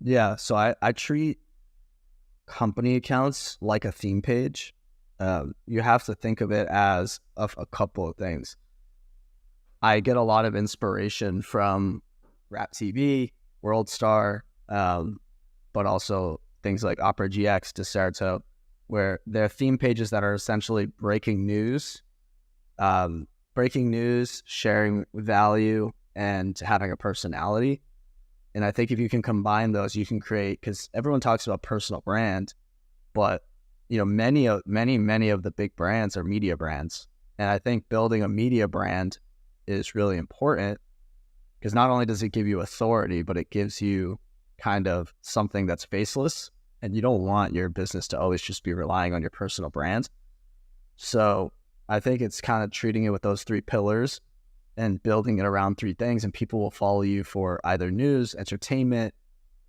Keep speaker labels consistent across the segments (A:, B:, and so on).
A: Yeah, so I treat company accounts like a theme page. You have to think of it as of a couple of things. I get a lot of inspiration from Rap TV, World Star, but also things like Opera GX, Deserto, where they're theme pages that are essentially breaking news, sharing value, and having a personality. And I think if you can combine those, you can create, because everyone talks about personal brand, but many of the big brands are media brands. And I think building a media brand is really important because not only does it give you authority, but it gives you kind of something that's faceless. And you don't want your business to always just be relying on your personal brand. So I think it's kind of treating it with those three pillars and building it around three things, and people will follow you for either news, entertainment,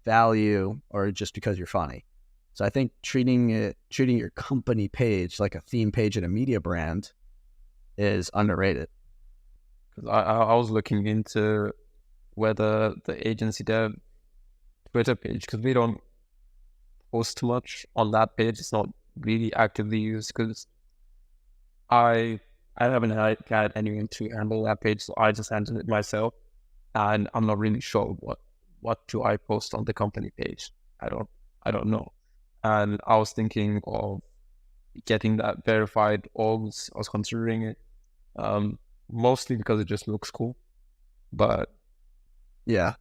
A: value, or just because you're funny. So I think treating your company page like a theme page in a media brand is underrated.
B: Because I was looking into whether the agency dev Twitter page, because we don't post too much on that page. It's not really actively used because I haven't had anyone to handle that page, so I just handle it myself, and I'm not really sure what do I post on the company page. I don't know, and I was thinking of getting that verified orgs. I was considering it, mostly because it just looks cool, but
A: Yeah.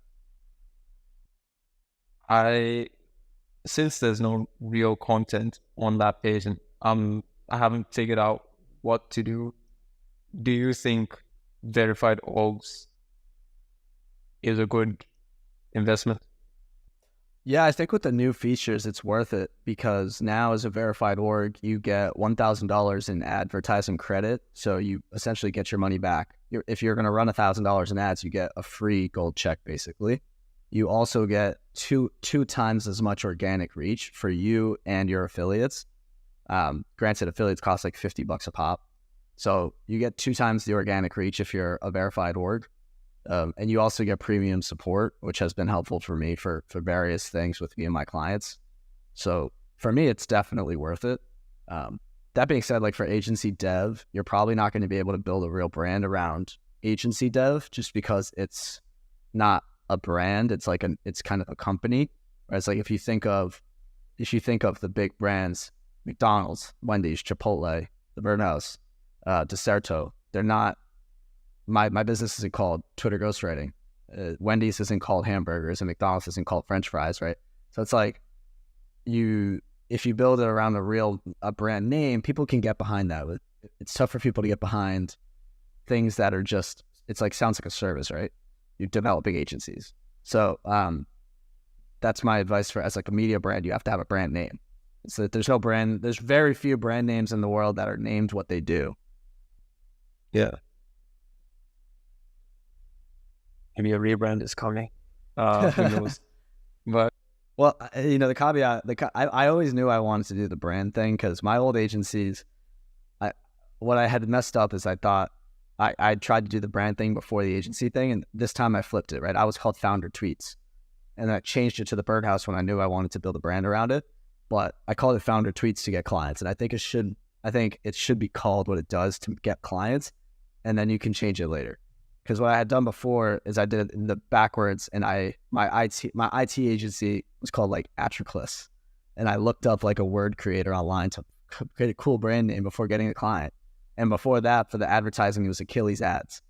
B: Since there's no real content on that page and I haven't figured out what to do. Do you think verified orgs is a good investment?
A: Yeah, I think with the new features, it's worth it because now as a verified org, you get $1,000 in advertising credit. So you essentially get your money back. If you're going to run $1,000 in ads, you get a free gold check, basically. You also get two times as much organic reach for you and your affiliates. Granted, affiliates cost like $50 a pop. So you get 2 times the organic reach if you're a verified org. And you also get premium support, which has been helpful for me for various things with me and my clients. So for me, it's definitely worth it. That being said, like for agency dev, you're probably not going to be able to build a real brand around agency dev just because it's not a brand. It's like it's kind of a company. Whereas like if you think of the big brands, McDonald's, Wendy's, Chipotle, the Burnouse, Deserto, they're not. My business isn't called Twitter ghostwriting. Wendy's isn't called hamburgers, and McDonald's isn't called French fries, right? So it's like if you build it around a brand name, people can get behind that. It's tough for people to get behind things that are just, it's like, sounds like a service, right? You're developing agencies. So that's my advice for, as like a media brand, you have to have a brand name. So there's very few brand names in the world that are named what they do.
B: Yeah. Maybe a rebrand is coming. Who knows? But
A: well, the caveat, I always knew I wanted to do the brand thing because my old agencies, what I had messed up is I thought I tried to do the brand thing before the agency thing, and this time I flipped it, right? I was called Founder Tweets, and I changed it to the Birdhouse when I knew I wanted to build a brand around it. But I called it Founder Tweets to get clients, and I think it should be called what it does to get clients, and then you can change it later. Because what I had done before is I did it in the backwards, and my IT agency was called like Atroclus, and I looked up like a word creator online to create a cool brand name before getting a client. And before that, for the advertising, it was Achilles ads.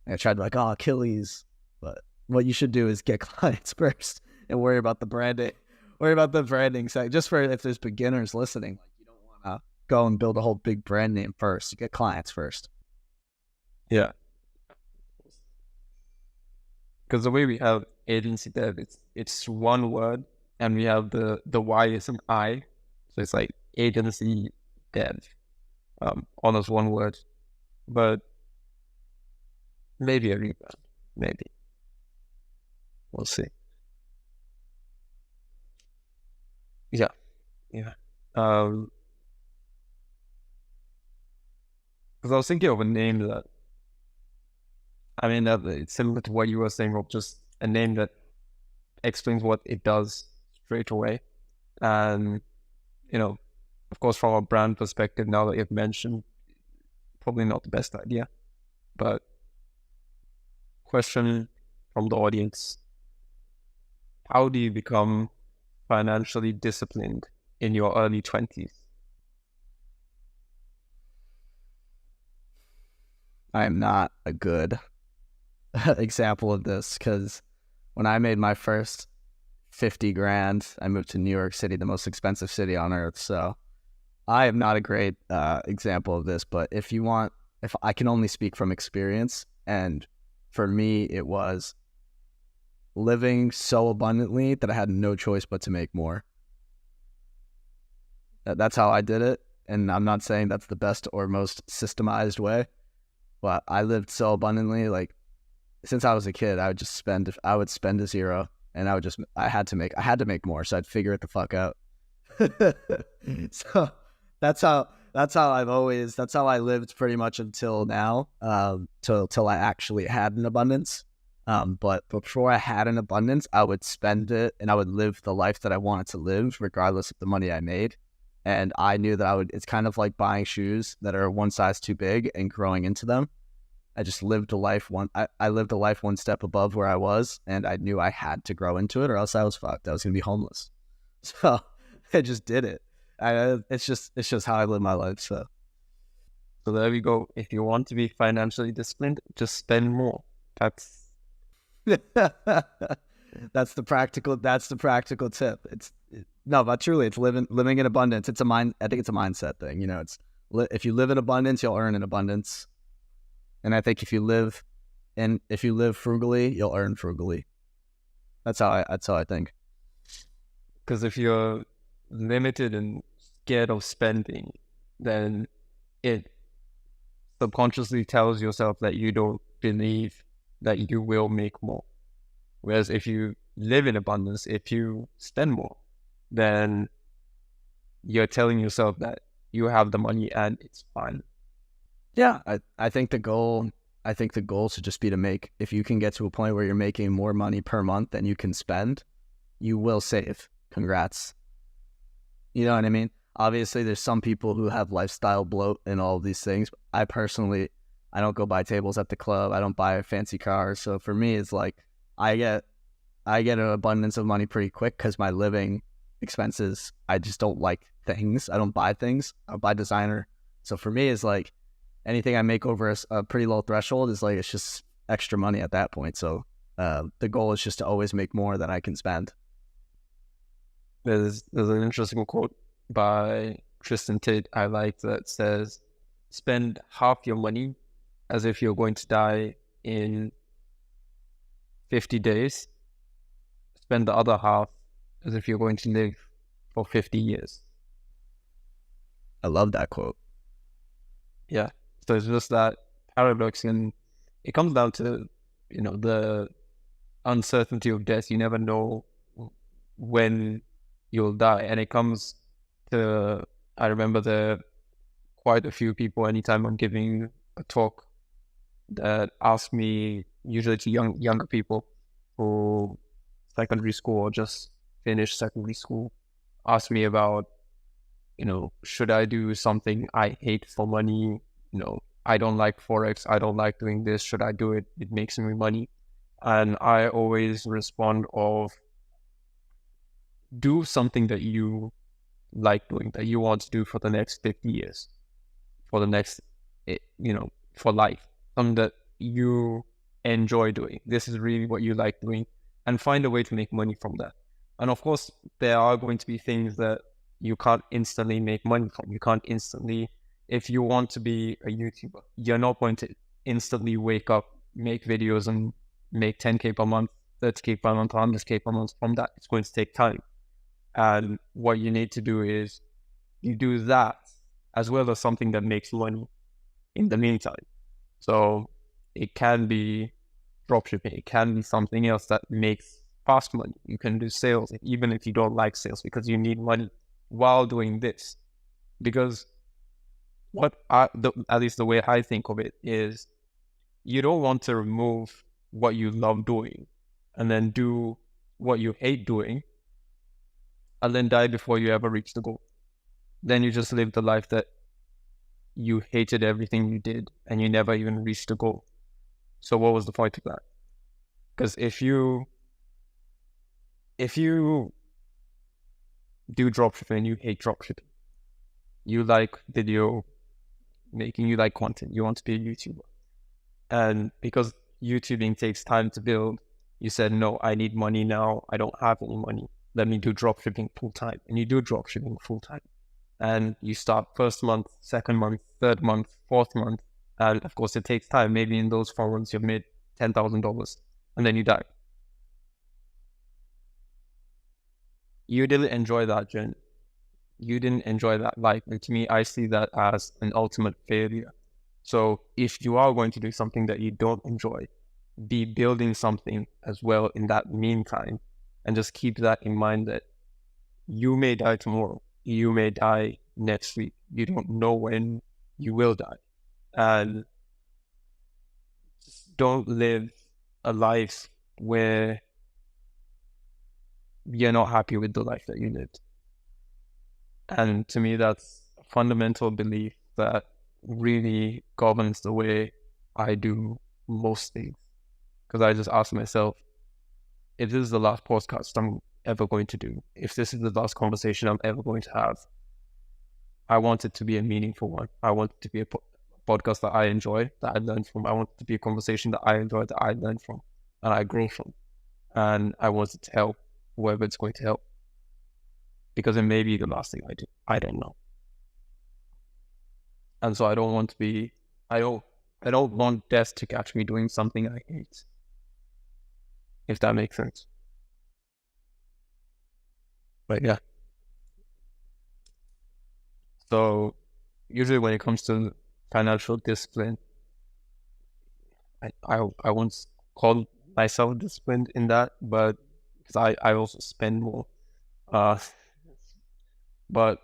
A: And I tried to Achilles, but what you should do is get clients first and worry about the branding. Worry about the branding side. Just for if there's beginners listening, like you don't want to go and build a whole big brand name first. You get clients first.
B: Yeah. Because the way we have agency dev, it's one word, and we have the Y is an I, so it's like agency dev, almost one word. But maybe a rebrand, maybe we'll see. Yeah. Because I was thinking of a name that, I mean, that it's similar to what you were saying, Rob, just a name that explains what it does straight away. And, of course, from a brand perspective, now that you've mentioned, probably not the best idea. But question from the audience: how do you become financially disciplined in your early 20s?
A: I am not a good example of this because when I made my first 50 grand, I moved to New York City, the most expensive city on earth. So I am not a great example of this, but if I can only speak from experience, and for me, it was living so abundantly that I had no choice but to make more. That's how I did it. And I'm not saying that's the best or most systemized way, but I lived so abundantly. Like since I was a kid, I would spend a zero and I had to make more. So I'd figure it the fuck out. So that's how I lived pretty much until now, till I actually had an abundance. But before I had an abundance, I would spend it and I would live the life that I wanted to live, regardless of the money I made. And I knew that it's kind of like buying shoes that are one size too big and growing into them. I just lived a life I lived a life one step above where I was, and I knew I had to grow into it or else I was fucked. I was going to be homeless. So I just did it. It's just how I live my life. So
B: there we go. If you want to be financially disciplined, just spend more.
A: That's the practical tip. No, but truly, it's living in abundance. I think it's a mindset thing. If you live in abundance, you'll earn in abundance. And I think if you live frugally, you'll earn frugally. That's how I think.
B: Because if you're limited and scared of spending, then it subconsciously tells yourself that you don't believe that you will make more. Whereas if you live in abundance, if you spend more, then you're telling yourself that you have the money and it's fine.
A: Yeah, I think the goal should just be if you can get to a point where you're making more money per month than you can spend, you will save. Congrats. You know what I mean? Obviously, there's some people who have lifestyle bloat and all of these things. I personally, I don't go buy tables at the club. I don't buy fancy cars. So for me, it's like I get an abundance of money pretty quick because my living expenses, I just don't like things. I don't buy things. I buy designer. So for me, it's like anything I make over a pretty low threshold is like, it's just extra money at that point. So the goal is just to always make more than I can spend.
B: There's an interesting quote by Tristan Tate I like that says, spend half your money as if you're going to die in 50 days. Spend the other half as if you're going to live for 50 years.
A: I love that quote.
B: Yeah. So it's just that paradox, and it comes down to, the uncertainty of death. You never know when you'll die. And it comes to, I remember quite a few people, anytime I'm giving a talk, that ask me, usually to younger people who secondary school or just finished secondary school, ask me about, should I do something I hate for money? I don't like Forex. I don't like doing this. Should I do it? It makes me money. And I always respond of, do something that you like doing, that you want to do for the next 50 years, for the next, for life, something that you enjoy doing. This is really what you like doing, and find a way to make money from that. And of course, there are going to be things that you can't instantly make money from. You can't instantly, if you want to be a YouTuber, you're not going to instantly wake up, make videos and make 10K per month, 30K per month, 100K per month from that. It's going to take time. And what you need to do is you do that as well as something that makes money in the meantime. So it can be dropshipping. It can be something else that makes fast money. You can do sales, even if you don't like sales, because you need money while doing this. Because at least the way I think of it is, you don't want to remove what you love doing and then do what you hate doing and then die before you ever reach the goal. Then you just live the life that you hated everything you did and you never even reached the goal. So what was the point of that? Because if you do dropshipping and you hate dropshipping, you like video making, you like content, you want to be a YouTuber. And because YouTubing takes time to build, you said, no, I need money now. I don't have any money. Let me do dropshipping full time. And you do dropshipping full time. And you start first month, second month, third month, fourth month. And of course, it takes time. Maybe in those 4 months, you've made $10,000 and then you die. You didn't enjoy that journey. You didn't enjoy that life. And to me, I see that as an ultimate failure. So if you are going to do something that you don't enjoy, be building something as well in that meantime, and just keep that in mind that you may die tomorrow. You may die next week. You don't know when you will die. And just don't live a life where you're not happy with the life that you lived. And to me, that's a fundamental belief that really governs the way I do most things. Because I just ask myself, if this is the last podcast I'm ever going to do, if this is the last conversation I'm ever going to have, I want it to be a meaningful one. I want it to be a podcast that I enjoy, that I learn from. I want it to be a conversation that I enjoy, that I learn from, and I grow from. And I want it to help whoever it's going to help. Because it may be the last thing I do. I don't know. And so I don't want to be, I don't want death to catch me doing something I hate. If that makes sense. But yeah. So usually when it comes to financial discipline, I won't call myself disciplined in that, but because I also spend more. But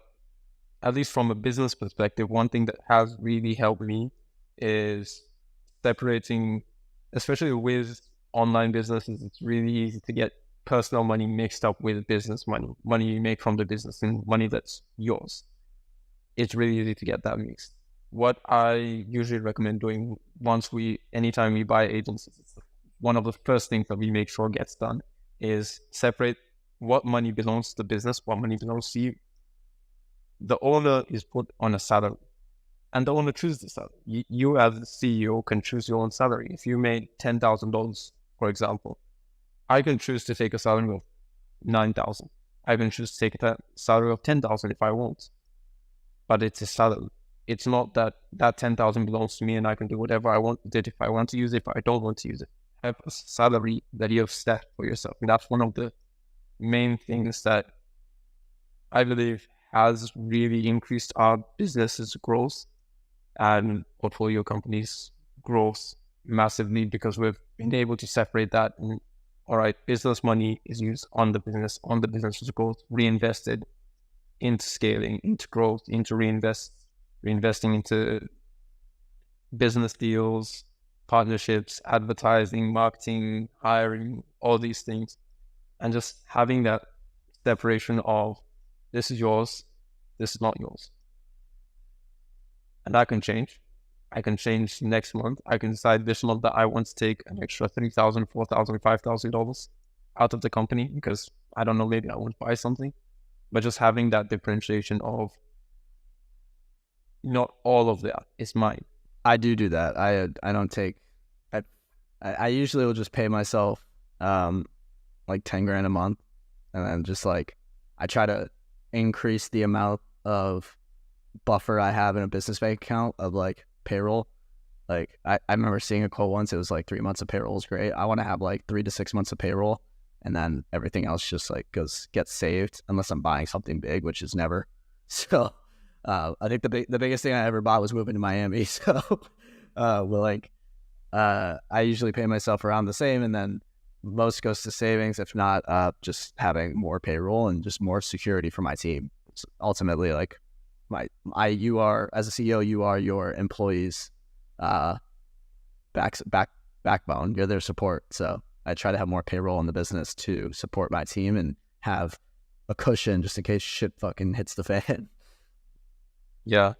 B: at least from a business perspective, one thing that has really helped me is separating, especially with online businesses, it's really easy to get personal money mixed up with business money, money you make from the business and money that's yours. It's really easy to get that mixed. What I usually recommend doing anytime we buy agencies, one of the first things that we make sure gets done is separate what money belongs to the business, what money belongs to you. The owner is put on a salary and the owner chooses the salary. You as the CEO can choose your own salary. If you made $10,000, for example, I can choose to take a salary of $9,000. I can choose to take a salary of $10,000 if I want. But it's a salary. It's not that $10,000 belongs to me and I can do whatever I want with it if I want to use it, if I don't want to use it. Have a salary that you have set for yourself. And that's one of the main things that I believe has really increased our business's growth and portfolio companies' growth massively, because we've been able to separate that. And, all right, business money is used on the business's growth, reinvested into scaling, into growth, into reinvesting into business deals, partnerships, advertising, marketing, hiring, all these things. And just having that separation of this is yours, this is not yours. And that can change. I can change next month. I can decide this month that I want to take an extra $3,000, $4,000, $5,000 out of the company because I don't know, maybe I want to buy something. But just having that differentiation of not all of that is mine.
A: I do that. I don't take. I usually will just pay myself like 10 grand a month, and then just like I try to increase the amount of buffer I have in a business bank account of like payroll. Like I remember seeing a quote once, it was like 3 months of payroll is great. I want to have like 3 to 6 months of payroll, and then everything else just like gets saved unless I'm buying something big, which is never. So I think the biggest thing I ever bought was moving to Miami. So I usually pay myself around the same, and then most goes to savings. If not, just having more payroll and just more security for my team. It's ultimately, like you are, as a CEO, you are your employees' backbone. You're their support. So I try to have more payroll in the business to support my team and have a cushion just in case shit fucking hits the fan.
B: Yeah.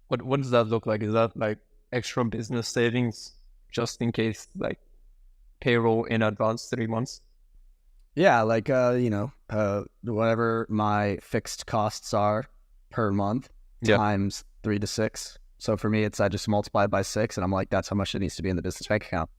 B: What does that look like? Is that like extra business savings just in case, like payroll in advance 3 months?
A: Yeah, like whatever my fixed costs are per month
B: Yeah.
A: times 3 to 6. So for me, it's I just multiply it by 6, and I'm like, that's how much it needs to be in the business bank account.